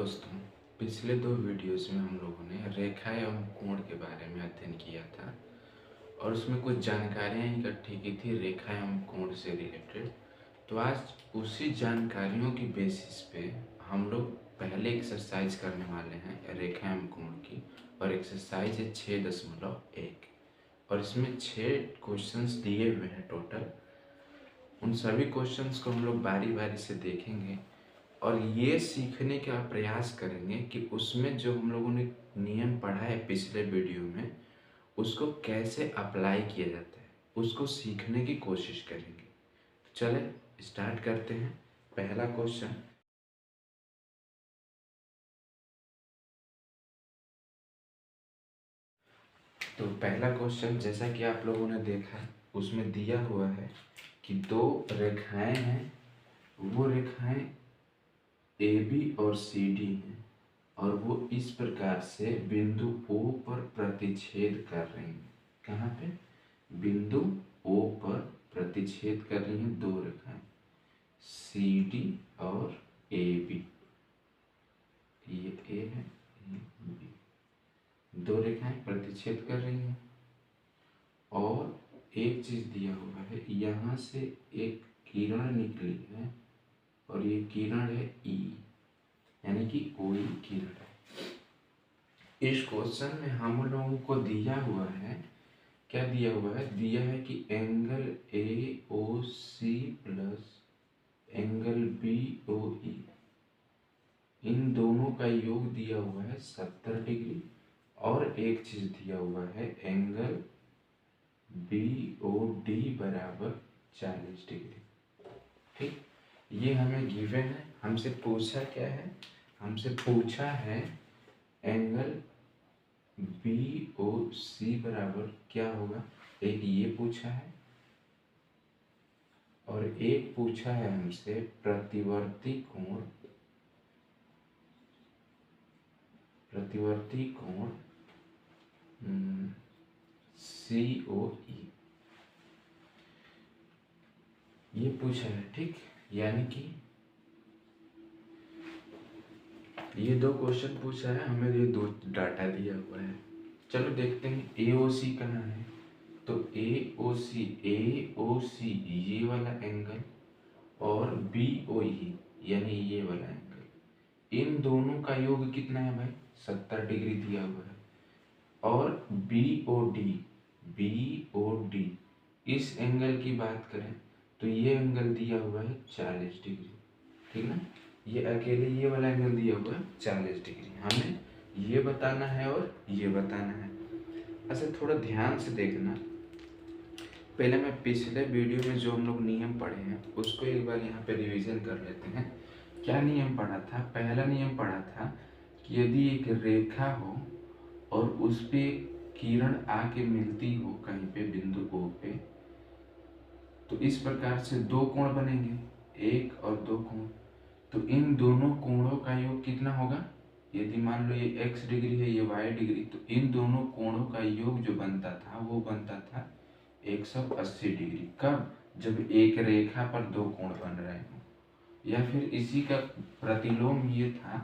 दोस्तों, पिछले 2 वीडियोस में हम लोगों ने रेखा एवं कोण के बारे में अध्ययन किया था और उसमें कुछ जानकारियाँ इकट्ठी की थी रेखा एवं कोण से रिलेटेड। तो आज उसी जानकारियों की बेसिस पे हम लोग पहले एक्सरसाइज करने वाले हैं रेखा एवं कोण की, और एक्सरसाइज है 6.1 और इसमें 6 क्वेश्चंस दिए हुए हैं टोटल। उन सभी क्वेश्चंस को हम लोग बारी बारी से देखेंगे और ये सीखने का प्रयास करेंगे कि उसमें जो हम लोगों ने नियम पढ़ा है पिछले वीडियो में, उसको कैसे अप्लाई किया जाता है, उसको सीखने की कोशिश करेंगे। तो चले स्टार्ट करते हैं। पहला क्वेश्चन, तो पहला क्वेश्चन जैसा कि आप लोगों ने देखा, उसमें दिया हुआ है कि 2 रेखाएं हैं, वो रेखाएं AB और CD हैं और वो इस प्रकार से बिंदु O पर प्रतिच्छेद कर रही हैं। कहाँ पे? बिंदु O पर प्रतिच्छेद कर रही हैं 2 रेखाएं CD और AB। ये A है, ये B। 2 रेखाएं प्रतिच्छेद कर रही हैं और एक चीज दिया हुआ है, यहाँ से एक किरण निकली है और ये किरण है E, यानी कि OE किरण है। इस क्वेश्चन में हम लोगों को दिया हुआ है, क्या दिया हुआ है? दिया है कि angle AOC plus angle BOE, इन दोनों का योग दिया हुआ है 70 डिग्री और एक चीज दिया हुआ है एंगल BOD बराबर 40 डिग्री। ठीक, ये हमें गिवन है। हमसे पूछा क्या है? हमसे पूछा है एंगल BOC बराबर क्या होगा। एक ये पूछा है और एक पूछा है हमसे प्रतिवर्ती कोण, प्रतिवर्ती कोण COE, ये पूछा है। ठीक, यानी कि ये 2 क्वेश्चन पूछा है, हमें ये 2 डाटा दिया हुआ है। चलो देखते हैं AOC कहाँ है। तो AOC ये वाला एंगल और BOE यानी ये वाला एंगल, इन दोनों का योग कितना है भाई? 70 डिग्री दिया हुआ है। और BOD इस एंगल की बात करें तो ये एंगल दिया हुआ है 40 डिग्री। ठीक ना, ये अकेले ये वाला एंगल दिया हुआ है 40 डिग्री। हमें ये बताना है और ये बताना है। अच्छा, थोड़ा ध्यान से देखना। पहले मैं पिछले वीडियो में जो हम लोग नियम पढ़े हैं उसको एक बार यहाँ पे रिवीजन कर लेते हैं। क्या नियम पढ़ा था? पहला नियम पढ़ा था कि यदि एक रेखा हो और उस पे किरण आके मिलती हो कहीं पे बिंदु O पे, तो इस प्रकार से 2 कोण बनेंगे, 1 और 2 कोण। तो इन दोनों कोणों का योग कितना होगा? यदि मान लो ये x डिग्री है, ये y डिग्री, तो इन दोनों कोणों का योग जो बनता था वो बनता था 180 डिग्री। कब? जब एक रेखा पर 2 कोण बन रहे हो। या फिर इसी का प्रतिलोम ये था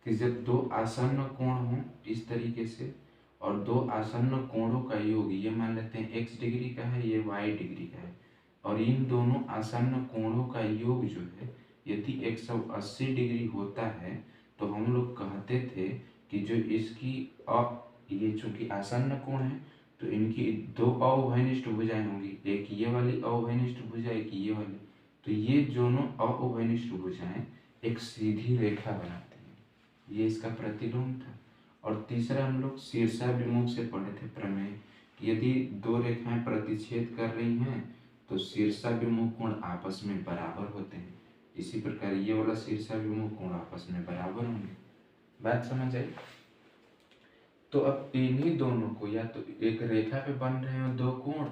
कि जब 2 आसन्न कोण हों इस तरीके से, और 2 आसन्न कोणों का योग, ये मान लेते हैं x डिग्री का है, ये y डिग्री का है, और इन दोनों आसन्न कोणों का योग जो है यदि 180 डिग्री होता है, तो हम लोग कहते थे कि जो इसकी ये चूंकि आसन्न कोण है तो इनकी 2 अवभयनिष्ठ भुजाएं होंगी, एक ये वाली अवभयनिष्ठ भुजा, एक ये वाली। तो ये दोनों अवभयनिष्ठ भुजाएं एक सीधी रेखा बनाते हैं, ये इसका प्रतिलोम था। और तीसरा हम लोग शीर्षाभिमुख से पढ़े थे प्रमेय, यदि 2 रेखाएं प्रतिच्छेद कर रही हैं तो शीर्षाभिमुख कोण आपस में बराबर होते हैं। इसी प्रकार ये वाला शीर्षाभिमुख कोण आपस में बराबर होंगे। बात समझ आई? तो अब इन्हीं दोनों को, या तो एक रेखा पे बन रहे हो 2 कोण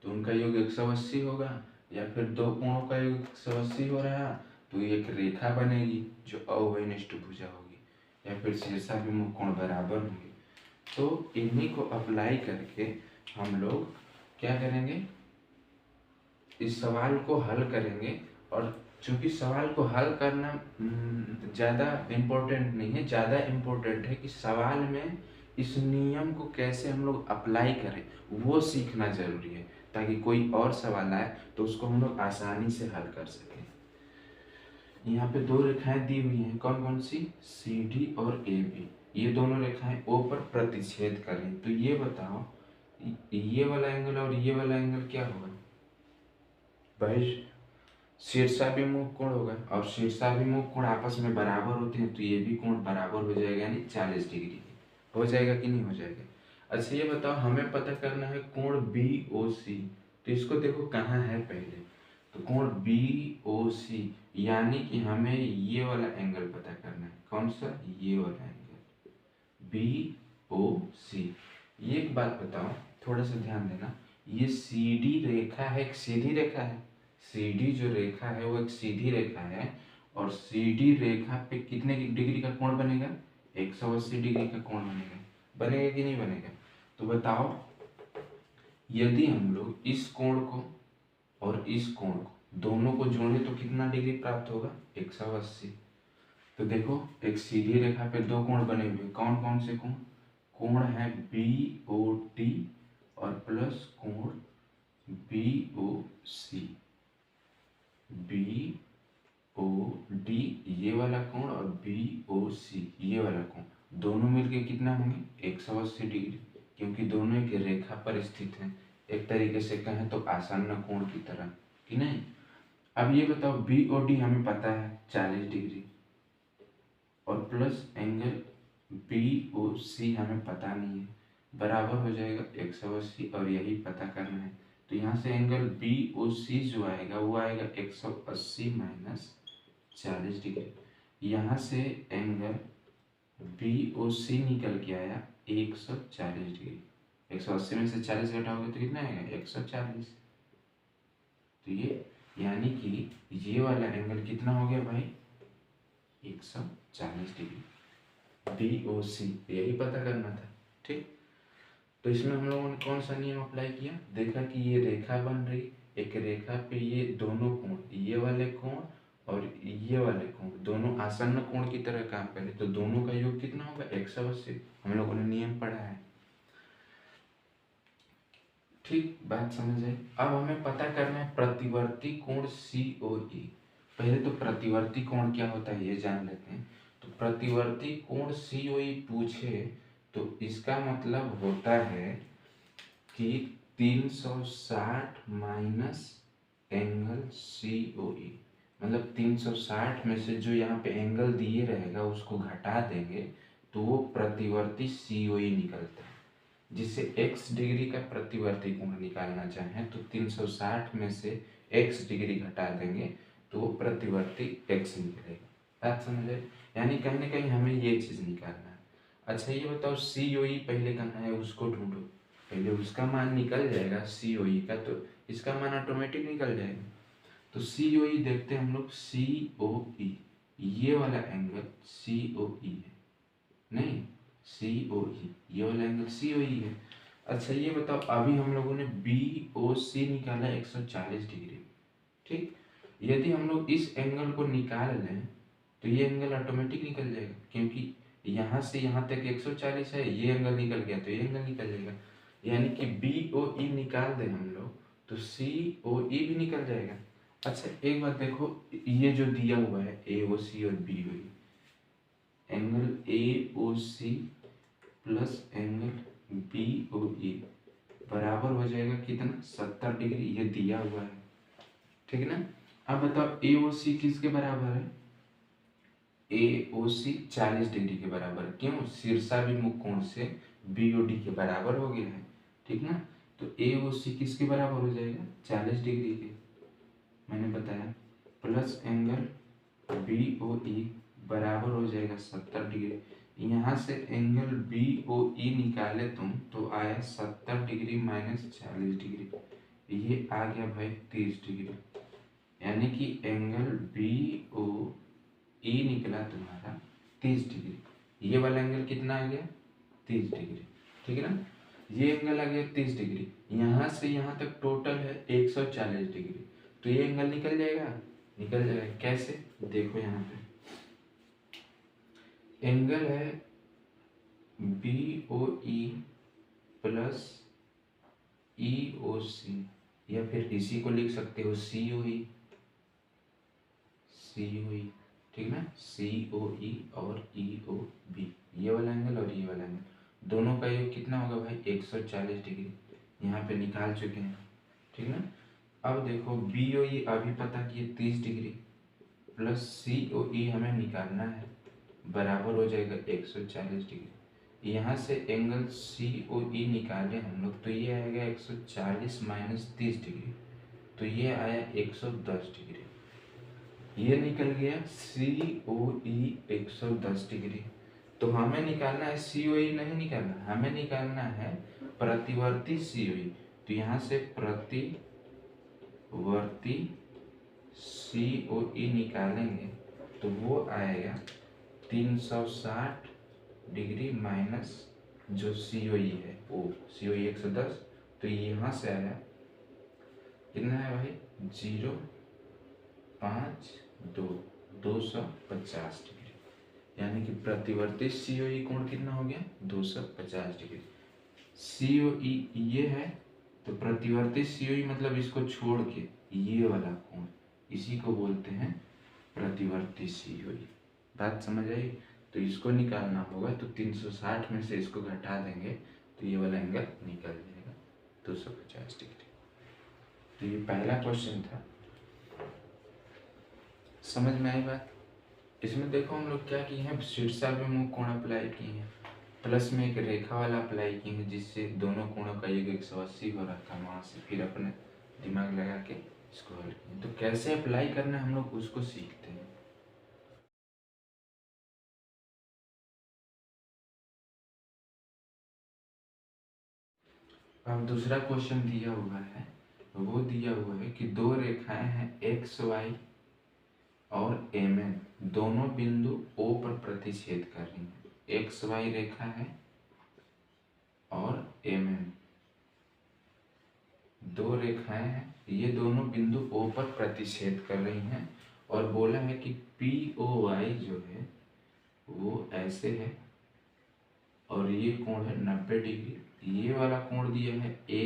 तो उनका योग 180 होगा, या फिर 2 कोणों का योग 180 हो रहा तो एक रेखा बनेगी जो अवयनिष्ठ भुजा होगी, या फिर शीर्षाभिमुख कोण बराबर होंगे। तो इन्हीं को अप्लाई करके हम लोग क्या करेंगे? इस सवाल को हल करेंगे और चूँकि सवाल को हल करना ज़्यादा इम्पोर्टेंट नहीं है, ज़्यादा इम्पोर्टेंट है कि सवाल में इस नियम को कैसे हम लोग अप्लाई करें वो सीखना ज़रूरी है, ताकि कोई और सवाल आए तो उसको हम लोग आसानी से हल कर सकें। यहाँ पे दो रेखाएं दी हुई हैं, कौन कौन सी, सी डी और ए बी। ये दोनों रेखाएं ओ पर प्रतिच्छेद करें, तो ये बताओ ये वाला एंगल और ये वाला एंगल क्या होगा भाई, शीर्षाभिमुख कोण होगा, और शीर्षाभिमुख कोण आपस में बराबर होते हैं, तो ये भी कोण बराबर हो जाएगा, यानी 40 डिग्री हो जाएगा कि नहीं हो जाएगा। अच्छा ये बताओ, हमें पता करना है कोण बी ओ सी, तो इसको देखो कहाँ है पहले, तो कोण बी ओ सी, यानी कि हमें ये वाला एंगल पता करना है, कौन सा, ये वाला एंगल बी ओ सी। ये एक बात बताओ, थोड़ा सा ध्यान देना, ये सी डी रेखा है, एक सीधी रेखा है, सी डी जो रेखा है वो एक सीधी रेखा है, और सी डी रेखा पे कितने डिग्री का कोण बनेगा, 180 डिग्री का कोण बनेगा, बनेगा कि नहीं बनेगा। तो बताओ यदि हम लोग इस कोण को और इस कोण को दोनों को जोड़े तो कितना डिग्री प्राप्त होगा, 180। तो देखो एक सीधी रेखा पे दो कोण बने हुए, कौन कौन से कोण, कोण है बी ओ टी और प्लस कोण बी ओ सी, बी ओ डी ये वाला कोण और बी ओ सी ये वाला कोण, दोनों मिलके कितना होंगे, 180 डिग्री, क्योंकि दोनों एक रेखा पर स्थित हैं, एक तरीके से कहें तो आसन्न कोण की तरह, कि नहीं। अब ये बताओ बी ओ डी हमें पता है 40 डिग्री, और प्लस एंगल बी ओ सी हमें पता नहीं है, बराबर हो जाएगा 180, और यही पता करना है। तो यहाँ से एंगल बी ओ सी जो आएगा वो आएगा 180 माइनस 40 डिग्री। यहाँ से एंगल बी ओ सी निकल के आया 140 डिग्री, 180 में से 40 घटाओगे तो कितना आएगा, 140। तो ये यानी कि ये वाला एंगल कितना हो गया भाई, 140 डिग्री, बी ओ सी, यही पता करना था, ठीक। तो इसमें हम लोगों ने कौन सा नियम अप्लाई किया, देखा कि ये रेखा बन रही, एक रेखा पे ये दोनों कोण, ये वाले कोण और ये वाले कोण दोनों आसन्न कोण की तरह काम करें, तो दोनों का योग कितना होगा, 180, हम लोगों ने नियम पढ़ा है, ठीक, बात समझ आई। अब हमें पता करना है प्रतिवर्ती कोण सी ओ ई। पहले तो प्रतिवर्ती कोण क्या होता है ये जान लेते हैं। तो प्रतिवर्ती कोण सी ओ ई पूछे तो इसका मतलब होता है कि 360 माइनस एंगल सी ओ ई, मतलब 360 में से जो यहाँ पे एंगल दिए रहेगा उसको घटा देंगे तो वो प्रतिवर्ती सी ओ ई निकलता है। जिससे x डिग्री का प्रतिवर्ती कोण निकालना चाहें तो 360 में से x डिग्री घटा देंगे तो वो प्रतिवर्ती x निकलेगा, बात समझ आए। यानी कहीं ना कहीं हमें ये चीज़ निकालना है। अच्छा ये बताओ सी ओ ई पहले कहाँ है उसको ढूंढो, पहले उसका मान निकल जाएगा सी ओ ई का, तो इसका मान ऑटोमेटिक निकल जाएगा। तो सी ओ ई देखते हैं हम लोग, सी ओ ई ये वाला एंगल सी ओ ई है, नहीं सी ओ ई ये वाला एंगल सी ओ ई है। अच्छा ये बताओ अभी हम लोगों ने बी ओ सी निकाला 140 डिग्री, ठीक। यदि हम लोग इस एंगल को निकाल लें तो ये एंगल ऑटोमेटिक निकल जाएगा, क्योंकि यहाँ से यहाँ तक 140 है, ये एंगल निकल गया तो ये एंगल निकल जाएगा, यानी कि बी ओ ई निकाल दें हम लोग तो सी ओ ई भी निकल जाएगा। अच्छा एक बात देखो, ये जो दिया हुआ है ए ओ सी और B O E, angle A O C plus angle B O E बराबर हो जाएगा कितना, 70 डिग्री, ये दिया हुआ है, ठीक ना। अब बताओ ए ओ सी किसके बराबर है, ए ओ सी 40 डिग्री के बराबर, क्यों, शीर्षाभिमुख कोण से बी ओ डी के बराबर हो गया है, ठीक ना। तो ए ओ सी किसके बराबर हो जाएगा, 40 डिग्री के, मैंने बताया, plus angle B O E बराबर हो जाएगा 70 डिग्री। यहाँ से एंगल बी ओ ई निकाले तुम तो आया 70 डिग्री माइनस 40 डिग्री, ये आ गया भाई 30 डिग्री, यानी कि एंगल बी ओ ई निकला तुम्हारा 30 डिग्री। ये वाला एंगल कितना आ गया, 30 डिग्री, ठीक है ना। ये एंगल आ गया 30 डिग्री, यहाँ से यहाँ तक टोटल है 140 डिग्री, तो ये एंगल निकल जाएगा, निकल जाएगा। कैसे, देखो यहाँ पे एंगल है BOE प्लस EOC, या फिर इसी को लिख सकते हो COE, ठीक ना, COE और EOB, ये वाला एंगल और ये वाला एंगल, दोनों का योग कितना होगा भाई 140 डिग्री, यहाँ पे निकाल चुके हैं, ठीक ना। अब देखो BOE अभी पता किए 30 डिग्री प्लस COE हमें निकालना है, बराबर हो जाएगा 140 डिग्री। यहाँ से एंगल COE निकाले हम लोग तो ये आएगा 140 माइनस 30 डिग्री, तो ये आया 110 डिग्री। ये निकल गया COE 110 डिग्री। तो हमें निकालना है COE, नहीं निकालना, हमें निकालना है प्रतिवर्ती COE। तो यहाँ से प्रतिवर्ती COE निकालेंगे तो वो आएगा 360 डिग्री माइनस जो COE है वो COE 110, तो यहाँ से आया कितना है भाई 250 डिग्री, यानी कि प्रतिवर्ती COE कोण कितना हो गया 250 डिग्री। COE ये है तो प्रतिवर्ती COE मतलब इसको छोड़ के ये वाला कोण, इसी को बोलते हैं प्रतिवर्ती COE। बात समझ आई। तो इसको निकालना होगा तो 360 में से इसको घटा देंगे तो ये वाला एंगल निकल जाएगा 250 डिग्री। तो ये पहला क्वेश्चन था, समझ में आई बात। इसमें देखो हम लोग क्या किए हैं, शीर्षाभिमुख कोण अप्लाई किए हैं, प्लस में एक रेखा वाला अप्लाई किए हैं जिससे दोनों कोणों का योग 180 हो रहा था, वहां से फिर अपने दिमाग लगा के इसको हल किए। तो कैसे अप्लाई करना है हम लोग उसको सीखते हैं। अब दूसरा क्वेश्चन दिया हुआ है, वो दिया हुआ है कि दो रेखाएं हैं XY और MN, दोनों बिंदु O पर प्रतिच्छेद कर रही हैं। XY रेखा है और MN दो रेखाएं हैं, ये दोनों बिंदु O पर प्रतिच्छेद कर रही हैं, और बोला है कि POY जो है वो ऐसे है और ये कोण है 90 डिग्री। ये वाला कोण दिया है A,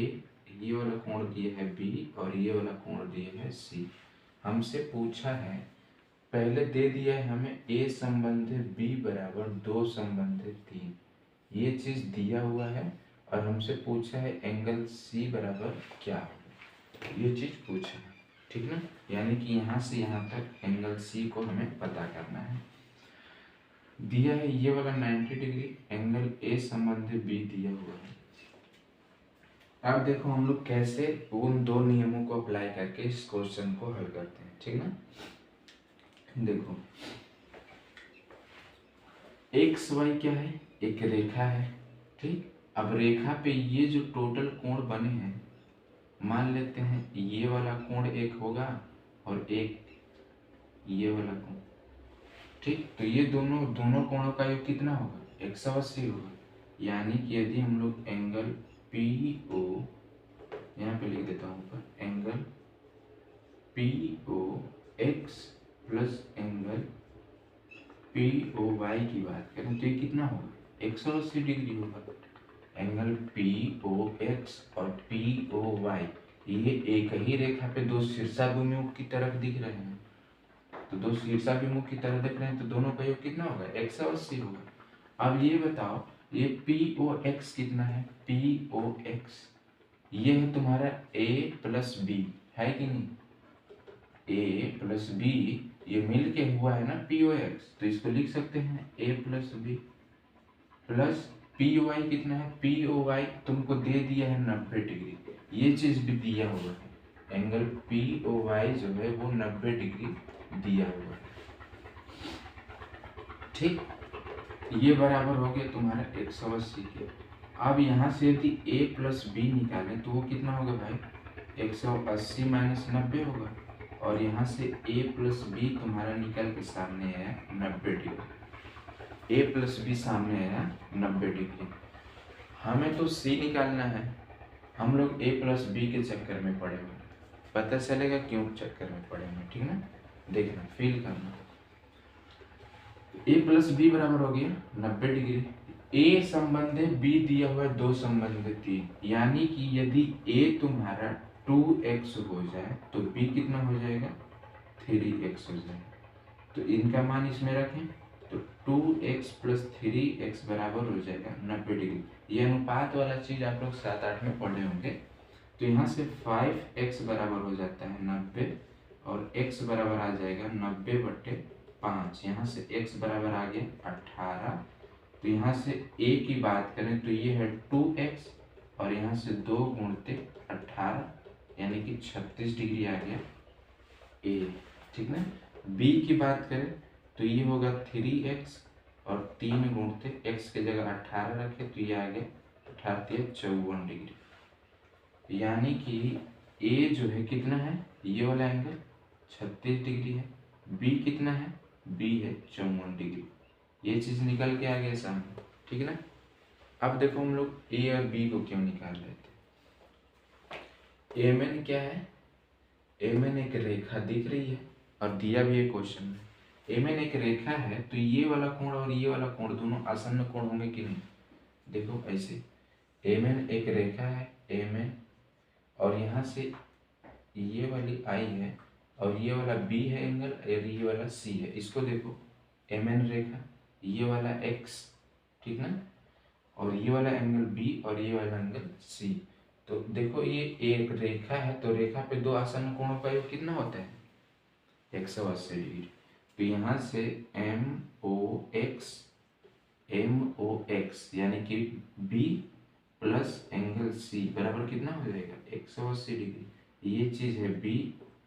ये वाला कोण दिया है B और ये वाला कोण दिया है C। हमसे पूछा है, पहले दे दिया है हमें A संबंधित B बराबर 2 संबंधित 3, ये चीज दिया हुआ है, और हमसे पूछा है एंगल C बराबर क्या होगा, ये चीज पूछा है, ठीक ना। यानी कि यहाँ से यहाँ तक एंगल C को हमें पता करना है। दिया है ये वाला 90 डिग्री, एंगल A संबंधित B दिया हुआ है। अब देखो हम लोग कैसे उन दो नियमों को अप्लाई करके इस क्वेश्चन को हल करते हैं, ठीक ना। देखो XY क्या है, एक रेखा है, ठीक। अब रेखा पे ये जो टोटल कोण बने हैं, मान लेते हैं ये वाला कोण एक होगा और एक ये वाला कोण, ठीक। तो ये दोनों कोणों का योग कितना होगा 180 होगा। यानी कि यदि हम लोग एंगल PO, यहाँ पे लिख देता हूँ ऊपर, angle POX plus angle POY की बात करें तो ये कितना होगा 180 डिग्री होगा। एंगल POX और POY ये एक ही रेखा पे दो शीर्षाभिमुख की तरफ दिख रहे हैं, तो दो शीर्षाभिमुख की तरह दिख रहे हैं, तो दोनों का योग कितना होगा 180 होगा। अब ये बताओ ये POX कितना है, POX ये है तुम्हारा A प्लस B, है कि नहीं, A प्लस B ये मिल के हुआ है ना POX, तो इसको लिख सकते हैं A plus B plus POY कितना है, POY तुमको दे दिया है 90 डिग्री, ये चीज भी दिया हुआ है, एंगल POY जो है वो 90 डिग्री दिया हुआ है, ठीक। ये बराबर हो गया तुम्हारा 180 के। अब यहाँ से यदि A प्लस B निकालें तो वो कितना होगा भाई 180 माइनस 90 होगा, और यहाँ से A प्लस B तुम्हारा निकल के सामने आया 90 डिग्री, A प्लस B सामने आया 90 डिग्री। हमें तो C निकालना है, हम लोग A प्लस B के चक्कर में पड़े हुए, पता चलेगा क्यों चक्कर में पड़े हुए, ठीक ना। देखना, फील करना। ए प्लस बी बराबर हो गया 90 डिग्री। ए संबंध है, बी दिया हुआ है 2 संबंध है 3, यानी कि यदि ए तुम्हारा 2x हो जाए तो बी कितना हो जाएगा 3x हो जाएगा। तो इनका मान इसमें रखें तो 2x प्लस 3x बराबर हो जाएगा 90 डिग्री। ये अनुपात वाला चीज आप लोग 7-8 में पढ़े होंगे। तो यहाँ से 5x बराबर हो जाता है 90 और x बराबर आ जाएगा 90/5। यहाँ से x बराबर आ गया 18। तो यहाँ से a की बात करें तो ये है 2x और यहाँ से 2 गुणते 18 यानी कि 36 डिग्री आ गया a, ठीक ना। b की बात करें तो ये होगा 3x और 3 गुणते x की जगह 18 रखे तो ये आ गया 18 54 डिग्री। यानी कि a जो है कितना है, ये वाला एंगल 36 डिग्री है, b कितना है, b है 54 डिग्री। ये चीज निकल के आ गया सामने, ठीक है ना। अब देखो हम लोग a और b को क्यों निकाल रहे थे। mn क्या है, mn एक रेखा दिख रही है और दिया भी है क्वेश्चन में। mn एक रेखा है तो ये वाला कोण और ये वाला कोण दोनों आसन्न कोण होंगे कि नहीं। देखो ऐसे mn एक रेखा है mn और यहाँ से ये वाली I है और ये वाला B है एंगल और ये वाला C है। इसको देखो mn रेखा, ये वाला x, ठीक ना, और ये वाला एंगल B और ये वाला एंगल C। तो देखो ये एक रेखा है तो रेखा पे 2 आसन्न कोणों का योग कितना होता है 180 डिग्री। तो यहाँ से MOX यानी कि B प्लस एंगल C बराबर कितना हो जाएगा 180 डिग्री। ये चीज है B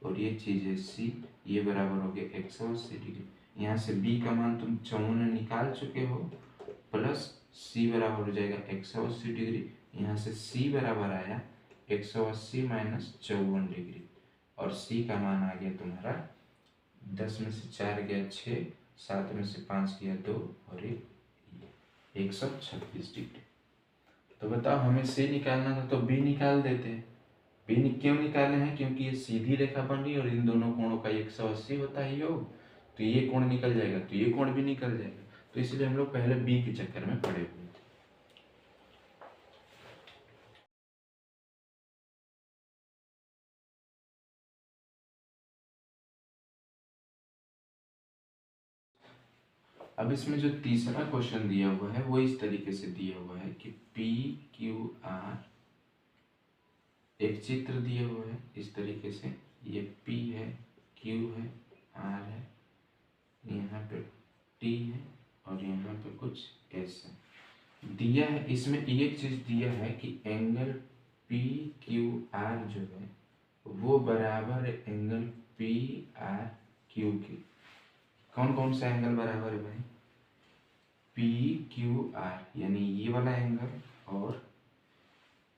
और ये चीज है C, ये बराबर हो गया 180 डिग्री। यहाँ से B का मान तुम 54 निकाल चुके हो प्लस C बराबर हो जाएगा 180 डिग्री। यहाँ से C बराबर आया 180 माइनस 54 डिग्री और C का मान आ गया तुम्हारा 10 में से 4 गया 6, 7 में से 5 गया 2 और 136 डिग्री। तो बताओ हमें C निकालना था तो B निकाल देते हैं। B क्यों निकाले हैं, क्योंकि ये सीधी रेखा बन रही है और इन दोनों कोणों का 180 होता है योग, तो ये कोण निकल जाएगा तो ये कोण भी निकल जाएगा। तो इसलिए हम लोग पहले B के चक्कर में पड़े हुए थे। अब इसमें जो तीसरा क्वेश्चन दिया हुआ है वो इस तरीके से दिया हुआ है कि PQR एक चित्र दिया हुआ है इस तरीके से, ये P है, Q है, R है, यहाँ पे T है और यहाँ पे कुछ S है दिया है। इसमें एक चीज दिया है कि एंगल PQR जो है वो बराबर है एंगल PRQ के। कौन कौन सा एंगल बराबर है भाई, PQR यानी ये वाला एंगल और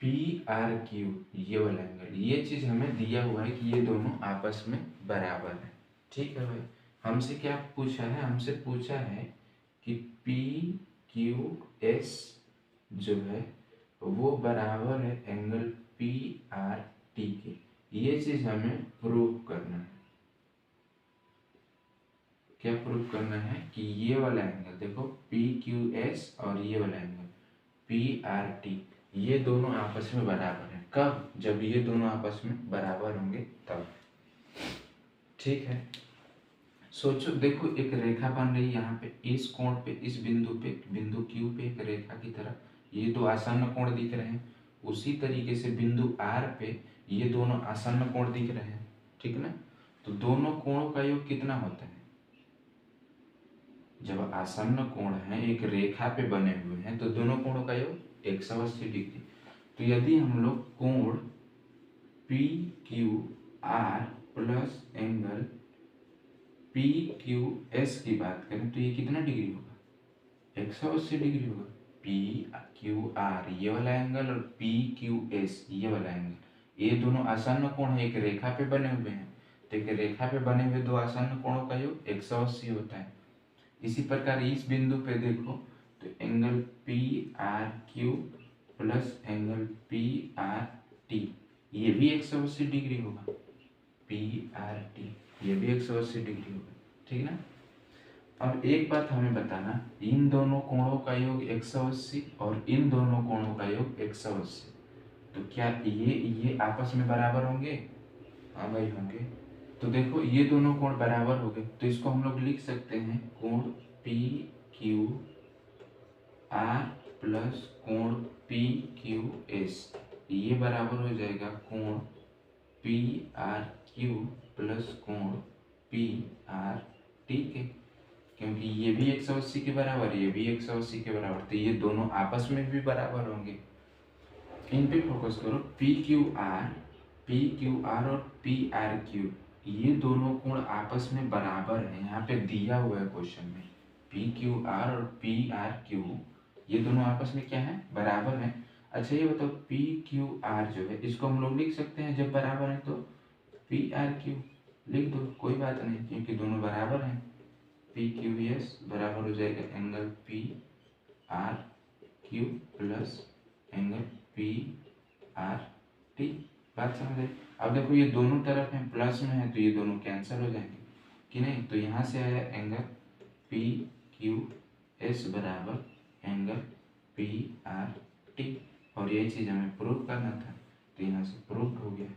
PRQ ये वाला एंगल। ये चीज हमें दिया हुआ है कि ये दोनों आपस में बराबर है, ठीक है भाई। हमसे क्या पूछा है, हमसे पूछा है कि PQS जो है वो बराबर है एंगल PRT के। ये चीज हमें प्रूव करना है। क्या प्रूव करना है कि ये वाला एंगल देखो PQS और ये वाला एंगल PRT ये दोनों आपस में बराबर है। कब, जब ये दोनों आपस में बराबर होंगे तब, ठीक है। सोचो देखो एक रेखा बन रही है यहाँ पे, इस कोण पे, इस बिंदु पे, बिंदु Q पे एक रेखा की तरह ये दो आसन्न कोण दिख रहे हैं। उसी तरीके से बिंदु R पे ये दोनों आसन्न कोण दिख रहे हैं, ठीक ना। तो दोनों कोणों का योग कितना होता है, जब आसन्न कोण है एक रेखा पे बने हुए हैं तो दोनों कोणों का योग 180 डिग्री। तो यदि हम लोग कोण PQR प्लस एंगल PQS की बात करें तो ये कितना डिग्री होगा, 180 डिग्री होगा। PQR ये वाला एंगल और PQS ये वाला एंगल, ये दोनों आसन्न कोण है, एक रेखा पे बने हुए हैं। तो एक रेखा पे बने हुए दो आसन्न कोणों का योग 180 होता है। इसी प्रकार इस बिंदु पे देखो तो angle PRQ plus angle PRT ये भी 180 डिग्री होगा। PRT, ये भी 180 डिग्री होगा, ठीक ना। अब एक बात हमें बताना, इन दोनों कोणों का योग 180 और इन दोनों कोणों का योग 180, तो क्या ये आपस में बराबर होंगे? हाँ भाई होंगे। तो देखो ये दोनों कोण बराबर हो गए, तो इसको हम लोग लिख सकते हैं कोण PQR प्लस कोण PQS, ये बराबर हो जाएगा कोण PRQ प्लस कोण PR, ठीक है, क्योंकि ये भी 180 के बराबर, ये भी 180 के बराबर, तो ये दोनों आपस में भी बराबर होंगे। इन पे फोकस करो, PQR और PRQ, ये दोनों कोण आपस में बराबर है, यहाँ पे दिया हुआ है क्वेश्चन में, PQR और PRQ ये दोनों आपस में क्या है? बराबर है। अच्छा ये बताओ PQR जो है इसको हम लोग लिख सकते हैं, जब बराबर है तो PRQ लिख दो, कोई बात नहीं, क्योंकि दोनों बराबर हैं। PQS बराबर हो जाएगा angle PRQ plus angle PRT, बात समझ आई? अब देखो ये दोनों तरफ हैं, प्लस में है तो ये दोनों कैंसिल हो जाएंगे कि नहीं, तो यहाँ से आया एंगल PQS बराबर एंगल PRT, और यही चीज़ हमें प्रूव करना था, तो यहाँ से प्रूव हो गया।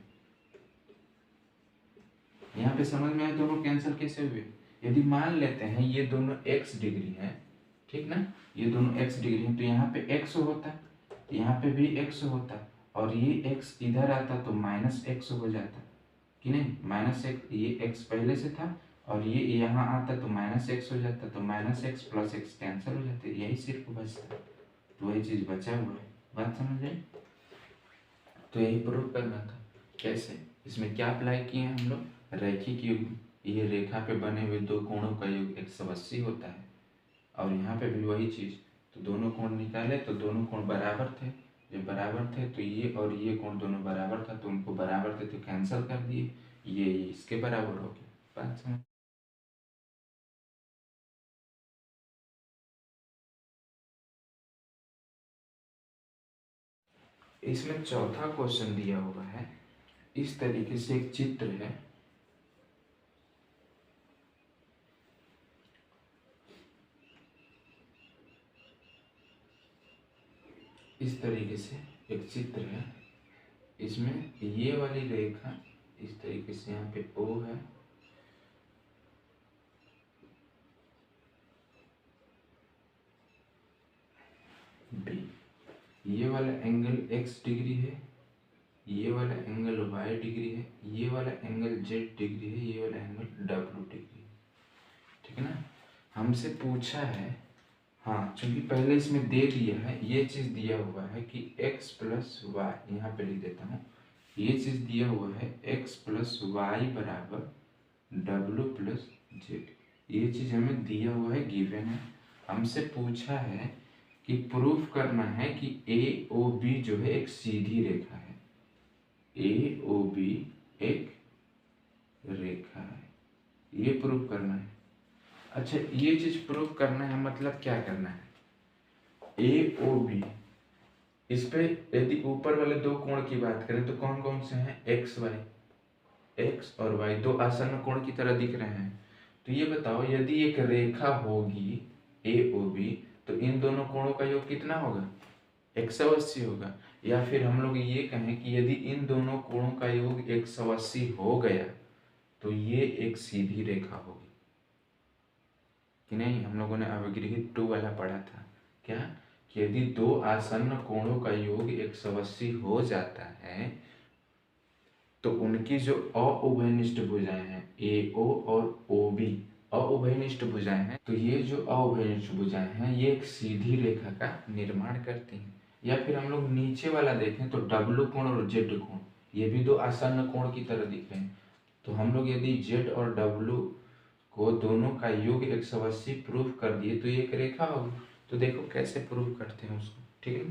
यहाँ पे समझ में आया दोनों कैंसिल कैसे हुए? यदि मान लेते हैं ये दोनों x डिग्री है, ठीक ना, ये दोनों x डिग्री है, तो यहाँ पे x होता, यहाँ पे भी x होता, और ये x इधर आता तो माइनस x हो जाता कि नहीं, माइनस x, ये x पहले से था और ये यहाँ आता तो माइनस x हो जाता, तो minus x plus x cancel हो जाते, यही सिर्फ बचता, तो वही चीज़ बचा हुआ है, बात समझ आई? तो यही प्रूव करना था। कैसे? इसमें क्या अप्लाई किए हैं हम लोग? रैखिक युग्म, ये रेखा पे बने हुए दो कोणों का योग 180 होता है, और यहाँ पे भी वही चीज़, तो दोनों कोण निकाले तो दोनों कोण बराबर थे, जब बराबर थे तो ये और ये कोण दोनों बराबर था, तो उनको बराबर थे तो कैंसिल कर दिए, ये इसके बराबर हो गया, बात समझ? इसमें चौथा क्वेश्चन दिया हुआ है, इस तरीके से एक चित्र है, इस तरीके से एक चित्र है, इसमें ये वाली रेखा इस तरीके से यहाँ पे O है, B, ये वाला एंगल x डिग्री है, ये वाला एंगल y डिग्री है, ये वाला एंगल z डिग्री है, ये वाला एंगल w डिग्री है, ठीक है ना। हमसे पूछा है, हाँ चूंकि पहले इसमें दे दिया है, ये चीज़ दिया हुआ है कि x प्लस वाई, यहाँ पे लिख देता हूँ, ये चीज़ दिया हुआ है x प्लस वाई बराबर w प्लस जेड, ये चीज़ हमें दिया हुआ है, गिवन है। हमसे पूछा है कि प्रूफ करना है कि AOB जो है एक सीधी रेखा है, AOB एक रेखा है, ये प्रूफ करना है। अच्छा ये चीज़ प्रूफ करना है मतलब क्या करना है? AOB, इस पे यदि ऊपर वाले दो कोण की बात करें तो कौन कौन से हैं? x और y दो आसन्न कोण की तरह दिख रहे हैं, तो ये बताओ यदि एक रेखा होगी AOB तो इन दोनों कोणों का योग कितना होगा? 180 होगा, या फिर हम लोग ये कहें कि यदि इन दोनों कोणों का योग 180 हो गया तो ये एक सीधी रेखा होगी कि नहीं। हम लोगों ने अवगृहित 2 वाला पढ़ा था, क्या कि यदि दो आसन्न कोणों का योग 180 हो जाता है तो उनकी जो अउभयनिष्ठ भुजाएं हैं AO और OB, अउभयनिष्ठ भुजाएं हैं, तो ये जो अउभयनिष्ठ भुजाएं हैं ये एक सीधी रेखा का निर्माण करती हैं। या फिर हम लोग नीचे वाला देखें तो W कोण और Z कोण, ये भी दो आसन्न कोण की तरह दिख रहे हैं, तो हम लोग यदि Z और W को दोनों का योग 180 प्रूफ कर दिए तो ये एक रेखा होगी। तो देखो कैसे प्रूफ करते हैं उसको, ठीक है।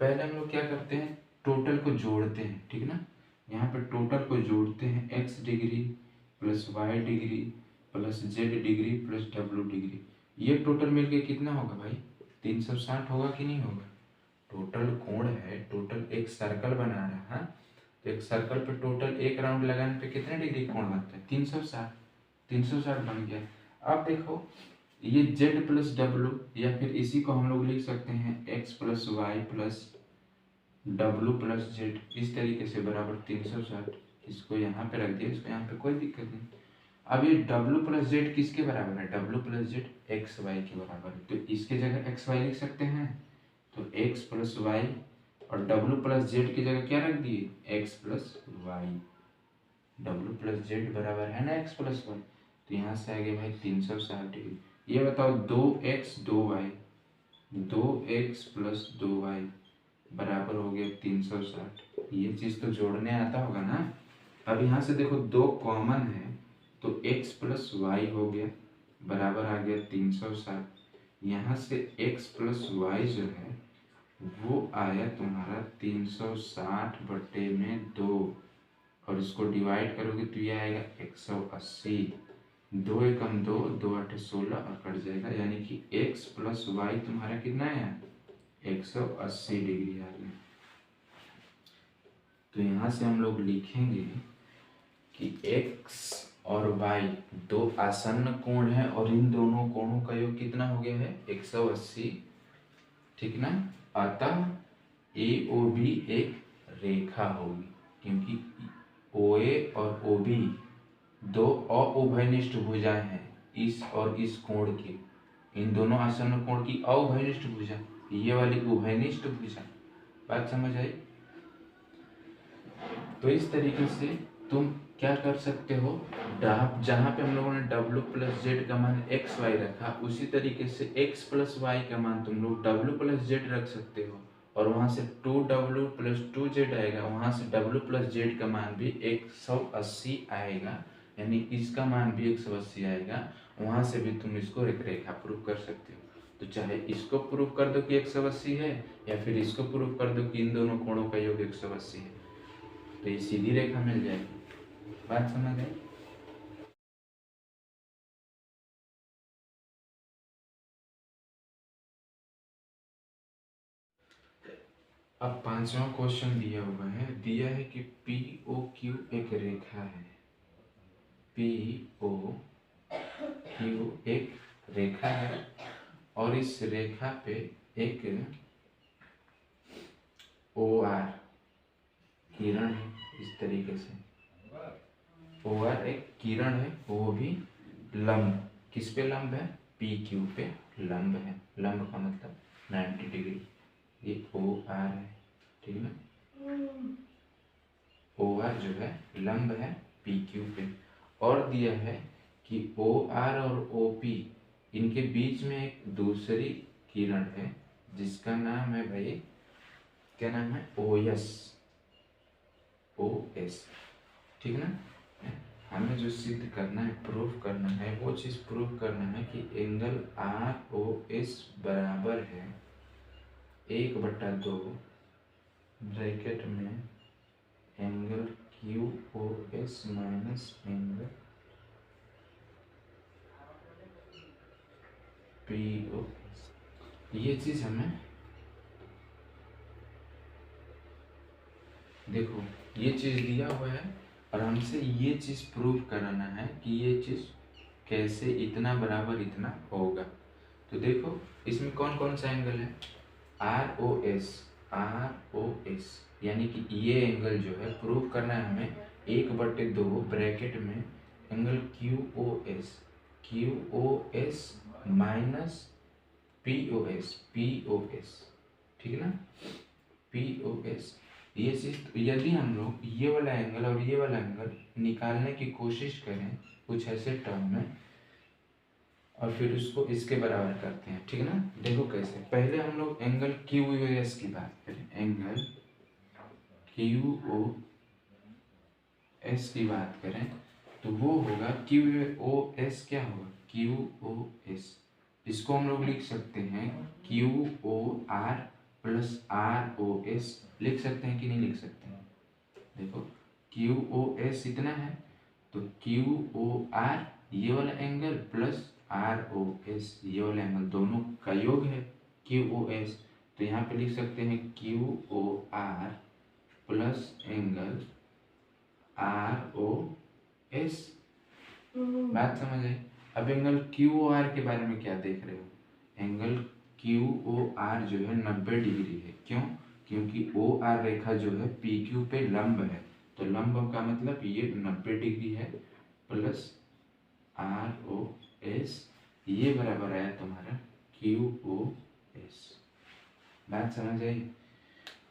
पहले हम लोग क्या करते हैं, टोटल को जोड़ते हैं, ठीक है ना। यहाँ पे टोटल को जोड़ते हैं, x degree plus y degree plus z degree plus w degree, ये टोटल मिलके कितना होगा भाई? 360 होगा कि नहीं होगा? टोटल कोण है, टोटल एक सर्कल बना रहा है, एक सर्कल पे टोटल एक राउंड लगाने पे कितने डिग्री कोण बनता है? 360। 360 बन गया। अब देखो ये z प्लस डब्लू, या फिर इसी को हम लोग लिख सकते हैं x plus Y plus W plus Z, इस तरीके से बराबर 360। इसको यहाँ पे रख दिया, इसको यहाँ पे कोई दिक्कत नहीं। अब ये डब्लू प्लस जेड किसके बराबर है? W plus Z X Y के बराबर है, तो इसके जगह एक्स वाई लिख सकते हैं। तो एक्स प्लस वाई और डब्लू प्लस जेड की जगह क्या रख दिए? X plus Y. W plus Z बराबर है ना एक्स प्लस वाई, तो यहाँ से आगे भाई 360 डिग्री। ये बताओ 2x 2y, 2x plus 2y बराबर हो गया 360। ये चीज तो जोड़ने आता होगा ना। अब यहाँ से देखो 2 कॉमन है, तो x प्लस वाई हो गया बराबर आ गया 360। यहाँ से x प्लस वाई जो है वो आया तुम्हारा 360/2, और इसको डिवाइड करोगे तो ये आएगा 180। 2 एकम 2, 2 8 16 और कट जाएगा, यानी कि x प्लस वाई तुम्हारा कितना है? 180 डिग्री आ गया। तो यहाँ से हम लोग लिखेंगे कि x और y दो आसन्न कोण है और इन दोनों कोणों का योग कितना हो गया है? 180, ठीक ना। अतः AOB एक रेखा होगी, क्योंकि OA और OB दो अउभयनिष्ठ भुजाएं हैं इस और इस कोण की। इन दोनों आसन्न कोण की अउभयनिष्ठ भुजा, ये वाली उभयनिष्ठ भुजा। बात समझ आई? तो इस तरीके से तुम क्या कर सकते हो, जहां पे हम लोगों ने डब्ल्यू प्लस जेड का मान एक्स वाई रखा, उसी तरीके से एक्स प्लस वाई का मान तुम लोग डब्ल्यू प्लस जेड रख सकते हो, और वहां से 2w प्लस 2z आएगा, वहां से w प्लस जेड का मान भी 180 आएगा, यानी इसका मान भी 180 आएगा। वहां से भी तुम इसको एक रेखा प्रूव कर सकते हो। तो चाहे इसको प्रूव कर दो कि 180 है, या फिर इसको प्रूव कर दो कि इन दोनों कोणों का योग 180 है, तो ये सीधी रेखा मिल जाएगी। बात समझ आई? अब 5वां क्वेश्चन दिया हुआ है, दिया है कि POQ एक रेखा है। POQ एक रेखा है और इस रेखा पे एक OR किरण है। इस तरीके से OR एक किरण है, वो भी लंब। किस पे लंब है? PQ पे लंब है। लंब का मतलब 90 डिग्री। ये OR है, ठीक है ना। OR जो है लंब है PQ पे, और दिया है कि OR और OP इनके बीच में एक दूसरी किरण है जिसका नाम है भाई, क्या नाम है? OS। ठीक ना। हमें जो सिद्ध करना है, प्रूफ करना है, वो चीज प्रूफ करना है कि एंगल ROS बराबर है 1/2 ब्रैकेट में angle QOS minus angle POS। ये चीज हमें देखो, ये चीज दिया हुआ है और हमसे ये चीज प्रूव कराना है कि ये चीज कैसे इतना बराबर इतना होगा। तो देखो इसमें कौन कौन सा एंगल है? ROS, यानी कि ये एंगल जो है प्रूव करना है हमें 1/2 ब्रैकेट में एंगल QOS माइनस POS, ठीक है ना। POS ये चीज, यदि हम लोग ये वाला एंगल और ये वाला एंगल निकालने की कोशिश करें कुछ ऐसे टर्म में, और फिर उसको इसके बराबर करते हैं, ठीक है ना। देखो कैसे, पहले हम लोग एंगल QOS की बात करें। एंगल QOS की बात करें तो वो होगा QOS, क्या होगा? QOS, इसको हम लोग लिख सकते हैं QOR प्लस ROS। लिख सकते हैं कि नहीं लिख सकते हैं? देखो QOS इतना है, तो QOR ये वाला एंगल प्लस ROS ये वाला एंगल, दोनों का योग है QOS। तो यहाँ पे लिख सकते हैं QOR प्लस एंगल ROS। बात समझ आई। अब एंगल QOR के बारे में क्या देख रहे हो? एंगल QOR जो है 90 डिग्री है। क्यों? क्योंकि OR रेखा जो है PQ पे लंब है, तो लंब का मतलब ये 90 डिग्री है प्लस ROS, ये बराबर आया तुम्हारा QOS। बात समझ आई।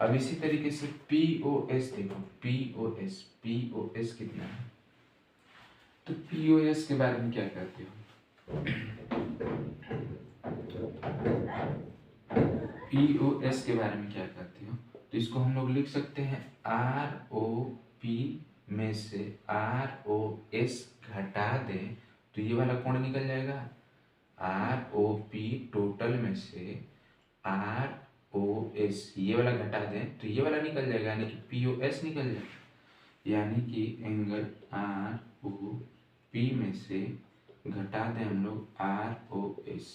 अब इसी तरीके से POS देखो, POS कितना है? तो POS के बारे में क्या कहते हो? POS के बारे में क्या कहते हो? तो इसको हम लोग लिख सकते हैं ROP में से ROS घटा दें तो ये वाला कोण निकल जाएगा। ROP टोटल में से ROS ये वाला घटा दें तो ये वाला निकल जाएगा, यानी कि POS निकल जाएगा। यानी कि एंगल ROP में से घटा दें हम लोग ROS।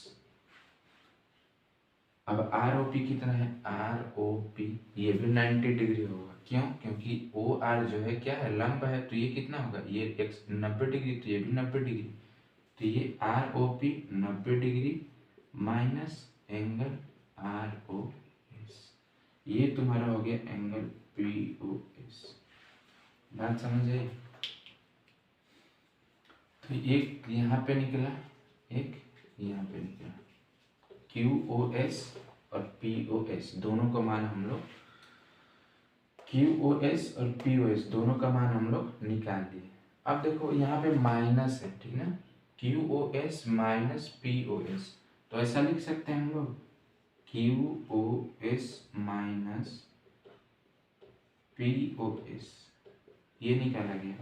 अब ROP कितना है? ROP ये भी 90 डिग्री होगा। क्यों? क्योंकि OR जो है क्या है? लंब है, तो ये कितना होगा? ये 90 डिग्री, तो ये भी 90 डिग्री, तो ये ROP 90 degree minus angle ROS, ये तुम्हारा हो गया एंगल POS। बात समझ आई। तो एक यहाँ पे निकला, एक यहाँ पे निकला। QOS और POS दोनों का मान हम लोग, QOS और POS दोनों का मान हम लोग निकाल दिए। अब देखो यहाँ पे माइनस है, ठीक ना? QOS माइनस POS, तो ऐसा लिख सकते हैं हम लोग QOS माइनस POS, ये निकाला गया।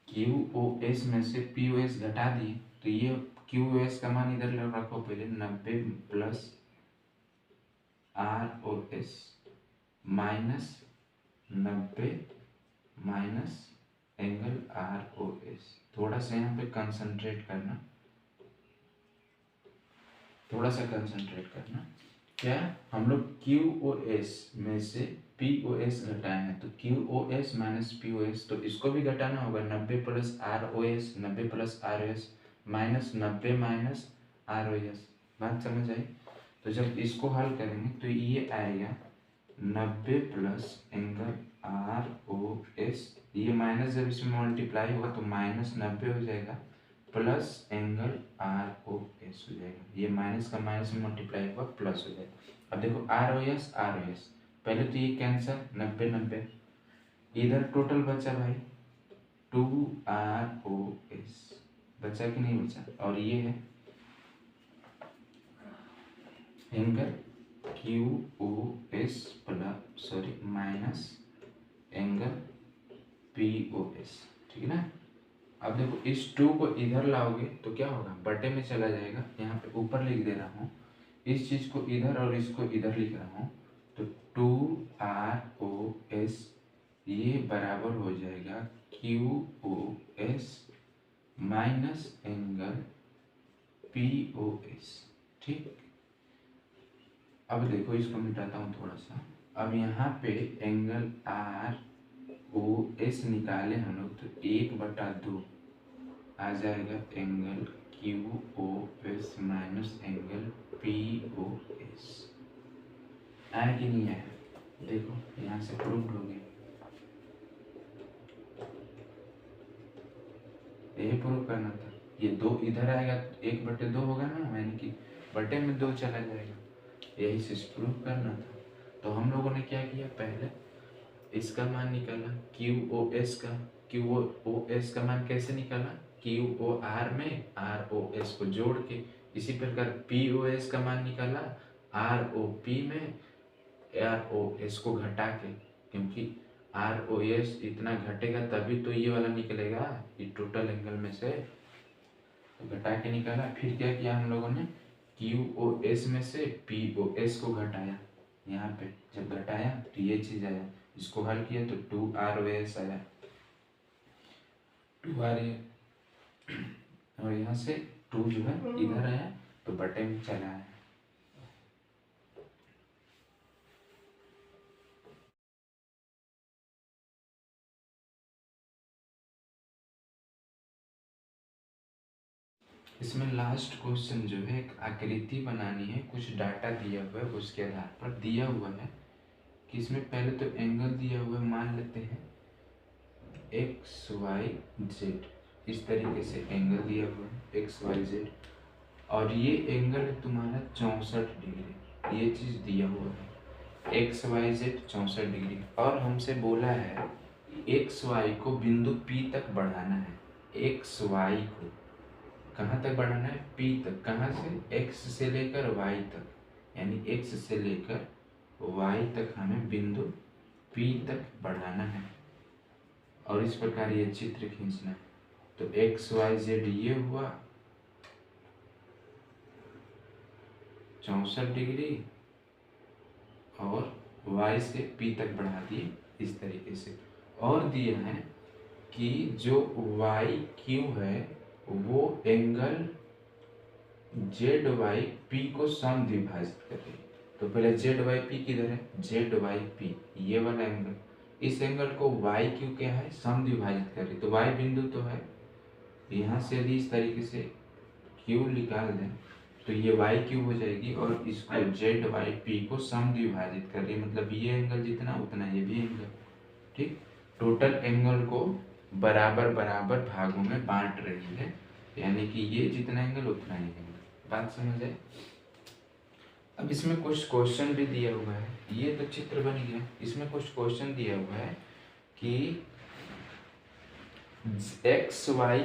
QOS में से POS घटा दिए तो ये QOS का मान इधर रखो पहले, 90 plus ROS minus 90 minus angle ROS। थोड़ा सा यहाँ पे कंसंट्रेट करना, थोड़ा सा कंसंट्रेट करना। क्या हम लोग QOS में से POS घटाए हैं, तो QOS माइनस POS, तो इसको भी घटाना होगा। 90 plus ROS, 90 plus ROS minus 90 minus ROS। बात समझ आई। तो जब इसको हल करेंगे तो ये आएगा 90 प्लस एंगल ROS, ये माइनस जब इसमें मल्टीप्लाई होगा तो माइनस 90 हो जाएगा प्लस एंगल ROS हो जाएगा। ये माइनस का माइनस में मल्टीप्लाई होगा प्लस हो जाएगा। अब देखो ROS पहले तो ये कैंसल, 90 90, इधर टोटल बचा भाई 2ROS, बचा कि नहीं बचा? और ये है angle QOS plus minus angle POS, ठीक है ना? अब देखो इस 2 को इधर लाओगे तो क्या होगा? बटे में चला जाएगा। यहाँ पे ऊपर लिख दे रहा हूँ, इस चीज को इधर और इसको इधर लिख रहा हूँ, तो 2ROS ये बराबर हो जाएगा QOS माइनस एंगल POS, ठीक। अब देखो इसको मिटाता हूँ थोड़ा सा। अब यहाँ पे एंगल ROS निकाले हम लोग तो 1/2 आ जाएगा angle QOS minus angle POS। आया कि नहीं आया? देखो यहाँ से प्रूव हो गया। ये प्रूव करना था। ये 2 इधर आएगा, 1/2 होगा ना, यानी कि बटे में 2 चला जाएगा। यही से प्रूव करना था। तो हम लोगों ने क्या किया? पहले इसका मान निकाला QOS का। QOS का मान कैसे निकाला? QOR में ROS को जोड़ के। इसी प्रकार POS का मान निकाला ROP में ROS को घटा के, क्योंकि ROS इतना घटेगा तभी तो ये वाला निकलेगा, ये टोटल एंगल में से, तो घटा के निकाला। फिर क्या किया हम लोगों ने? QOS में से POS को घटाया। यहाँ पे जब घटाया तो ये चीज आया, इसको हल किया तो 2ROS आया, 2ROS, और यहाँ से 2 जो है इधर आया तो बटे में चला आया। इसमें लास्ट क्वेश्चन जो है एक आकृति बनानी है, कुछ डाटा दिया हुआ है, उसके आधार पर दिया हुआ है कि इसमें पहले तो एंगल दिया हुआ है, मान लेते हैं एक्स वाई जेड, इस तरीके से एंगल दिया हुआ है एक्स वाई जेड, और ये एंगल है तुम्हारा 64 डिग्री, ये चीज़ दिया हुआ है एक्स वाई जेड 64 डिग्री, और हमसे बोला है एक्स वाई को बिंदु P तक बढ़ाना है, एक्स वाई को कहाँ तक बढ़ाना है, P तक, कहाँ से, x से लेकर y तक, यानी x से लेकर y तक हमें बिंदु P तक बढ़ाना है, और इस प्रकार ये चित्र खींचना है। तो एक्स वाई जेड ये हुआ 64 डिग्री, और y से P तक बढ़ा दिए इस तरीके से, और दिया है कि जो वाई क्यू है वो एंगल जेड वाई पी को समद्विभाजित करे। तो पहले जेड वाई पी किधर है, जेड वाई पी, ये वाला एंगल, इस एंगल को वाई क्यू क्या है, समद्विभाजित करे। तो वाई बिंदु तो है, यहाँ से यदि इस तरीके से क्यू निकाल दें तो ये वाई क्यू हो जाएगी, और इसको जेड वाई पी को समद्विभाजित कर रही है, मतलब ये एंगल जितना उतना ये भी एंगल, ठीक। टोटल एंगल को बराबर बराबर भागों में बांट रही है, यानी कि ये जितना एंगल उतना ही एंगल, बात समझ आए। अब इसमें कुछ क्वेश्चन भी दिया हुआ है, ये तो चित्र बन गया, इसमें कुछ क्वेश्चन दिया हुआ है कि एक्स वाई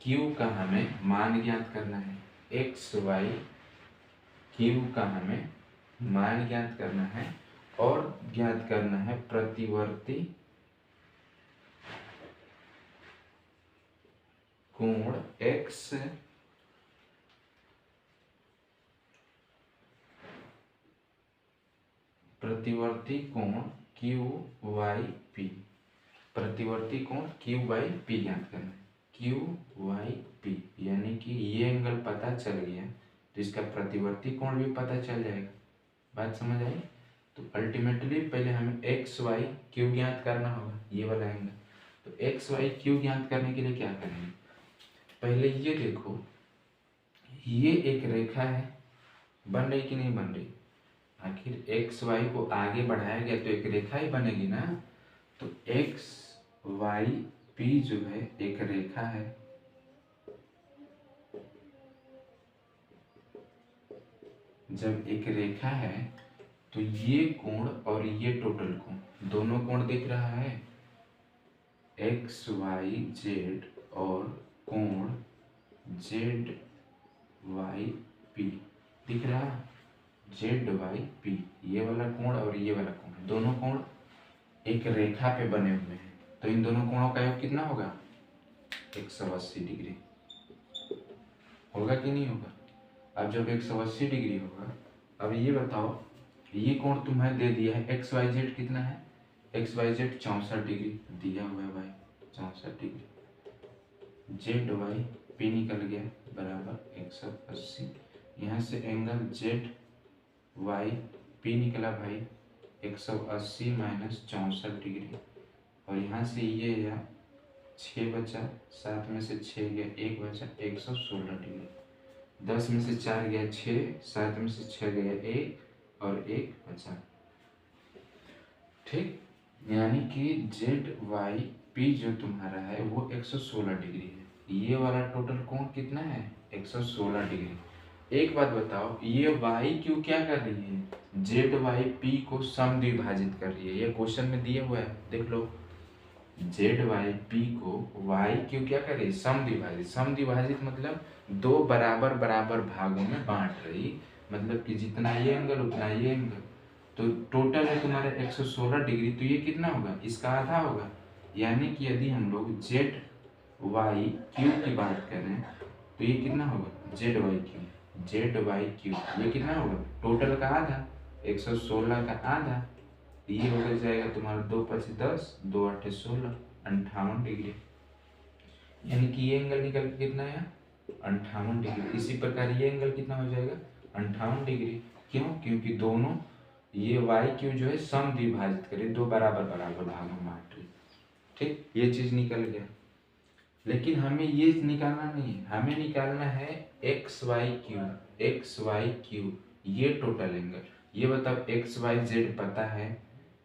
क्यू का हमें मान ज्ञात करना है, एक्स वाई क्यू का हमें मान ज्ञात करना है, और ज्ञात करना है प्रतिवर्ती कोण एक्स प्रतिवर्ती कोण क्यू वाई पी, प्रतिवर्ती कोण क्यू वाई पी ज्ञात करना है, क्यू वाई पी, यानी कि ये एंगल पता चल गया तो इसका प्रतिवर्ती कोण भी पता चल जाएगा, बात समझ आई। तो अल्टीमेटली पहले हमें एक्स वाई क्यू ज्ञात करना होगा, ये वाला एंगल। तो एक्स वाई क्यू ज्ञात करने के लिए क्या करेंगे, पहले ये देखो, ये एक रेखा है, बन रही कि नहीं बन रही, आखिर एक्स वाई को आगे बढ़ाया गया तो एक रेखा ही बनेगी ना। तो एक्स वाई पी जो है एक रेखा है, जब एक रेखा है तो ये कोण और ये टोटल कोण, दोनों कोण दिख रहा है, एक्स वाई जेड और कोण जेड वाई पी दिख रहा, जेड वाई पी, ये वाला कोण और ये वाला कोण, दोनों कोण एक रेखा पे बने हुए हैं, तो इन दोनों कोणों का योग कितना होगा, 180 डिग्री होगा कि नहीं होगा। अब जब 180 डिग्री होगा, अब ये बताओ, ये कोण तुम्हें दे दिया है एक्स वाई जेड कितना है, एक्स वाई जेड 64 डिग्री दिया हुआ है भाई, 64 डिग्री, जेड वाई पी निकल गया बराबर 180, यहाँ से एंगल जेड वाई पी निकला भाई 180 माइनस 64 डिग्री, और यहाँ से ये या 6 बचा, 7 में से 6 गया 1 बचा, 116 डिग्री, 10 में से 4 गया 6, 7 में से 6 गया 1 और 1 बचा, ठीक। यानी कि जेड वाई पी जो तुम्हारा है वो 116 डिग्री है, ये वाला टोटल कोण कितना है 116 डिग्री। एक बात बताओ, ये वाई क्यू क्या कर रही है, जेड वाई पी को समद्विभाजित कर रही है, ये क्वेश्चन में दिया हुआ है, देख लो, जेड वाई पी को वाई क्यू क्या कर रही है, समद्विभाजित, समद्विभाजित मतलब दो बराबर बराबर भागों में बांट रही, मतलब कि जितना ये एंगल उतना ये एंगल, तो टोटल है तुम्हारा 116 डिग्री, तो ये कितना होगा, इसका आधा होगा, यानी कि यदि हम लोग जेड वाई क्यू की बात करें तो ये कितना होगा, Z Y Q, Z Y Q ये कितना होगा, टोटल का आधा, 116 का आधा, ये हो जाएगा तुम्हारा 2 × 10, 2 × 8 = 16, 58 डिग्री, यानी कि ये एंगल निकल के कितना है 58 डिग्री। इसी प्रकार ये एंगल कितना हो जाएगा 58 डिग्री, क्यों, क्योंकि दोनों ये वाई क्यू जो है समद्विभाजित करे, दो बराबर बराबर भागों में बांट रही, ठीक, ये चीज निकल गया। लेकिन हमें ये निकालना नहीं है, हमें निकालना है एक्स वाई क्यू, ये टोटल एंगल। ये बताओ एक्स वाई जेड पता है,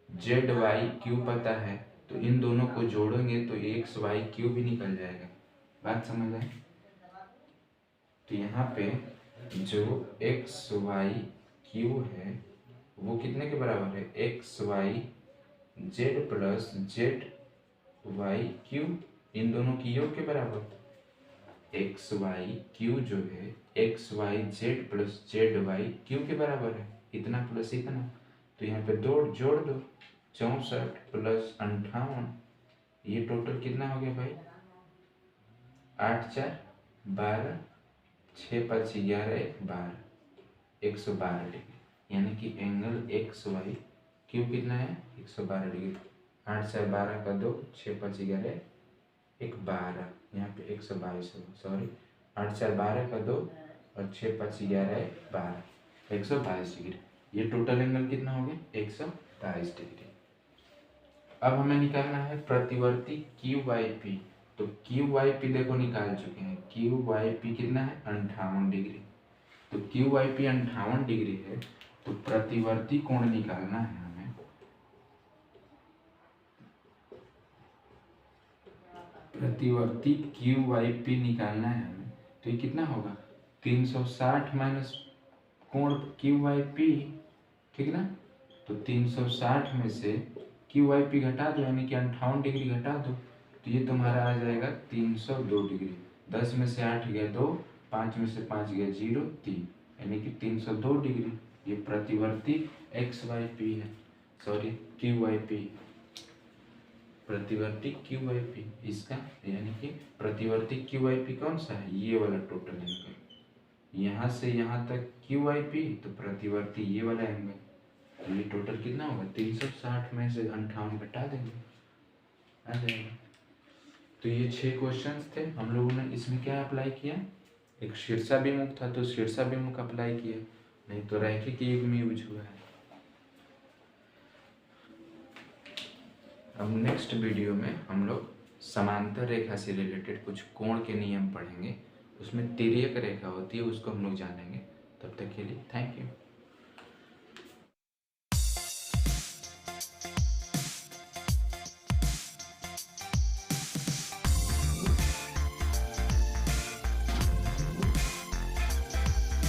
जेड वाई क्यू पता है, तो इन दोनों को जोड़ेंगे तो एक्स वाई क्यू भी निकल जाएगा। बात समझ आए? तो यहाँ पे जो एक्स वाई क्यू है वो कितने के बराबर है, X Y Z plus Z Y Q, इन दोनों की योग के बराबर। एक्स वाई क्यू जो है X Y Z plus Z Y Q के बराबर है, इतना प्लस इतना। तो यहाँ पे दो जोड़ दो, 64 प्लस 58, ये टोटल कितना हो गया भाई, 8 4 12, 6 5 11 12, 112 डिग्री। यानी कि एंगल एक्स वाई क्यू कितना है, 112 डिग्री। 8 4 12 का 2, 6 5 11 1 12, यहाँ पे 122 हो, सॉरी 8 4 12 का 2 और 6 5 11 12, 122 डिग्री। ये टोटल एंगल कितना हो गया, 122 डिग्री। अब हमें निकालना है प्रतिवर्ती क्यू वाई पी। तो क्यू वाई पी देखो निकाल चुके हैं, क्यू वाई पी कितना है, 58 डिग्री। तो क्यू वाई पी 58 डिग्री है, तो प्रतिवर्ती कोण निकालना है हमें। प्रतिवर्ती क्यू वाई पी निकालना है हमें, तो ये कितना होगा, 360 माइनस कोण क्यू वाई पी, ठीक ना। तो 360 में से क्यू वाई पी घटा दो, यानी कि 58 डिग्री घटा दो, तो ये तुम्हारा आ जाएगा 302 डिग्री। 10 में से 8 गया 2, 5 में से 5 गया 0 3, यानी कि 302 डिग्री। ये प्रतिवर्ती एक्स वाई पी है, सॉरी क्यू वाई पी, प्रतिवर्ती क्यू वाई पी इसका, यानी कि प्रतिवर्ती क्यू वाई पी कौन सा है, ये वाला टोटल एंगल। यहाँ से यहाँ तक क्यू वाई पी, तो प्रतिवर्ती ये वाला एंगल। तो ये टोटल कितना होगा, 360 में से 58 घटा देंगे, आ जाएगा। तो ये 6 क्वेश्चंस थे, हम लोगों ने इसमें क्या अप्लाई किया, एक शीर्षाभिमुख था तो शीर्षाभिमुख अप्लाई किया, नहीं तो रैखिक युग में यूज हुआ है। अब नेक्स्ट वीडियो में हम लोग समांतर रेखा से रिलेटेड कुछ कोण के नियम पढ़ेंगे, उसमें तिर्यक रेखा होती है उसको हम लोग जानेंगे। तब तक के लिए थैंक यू।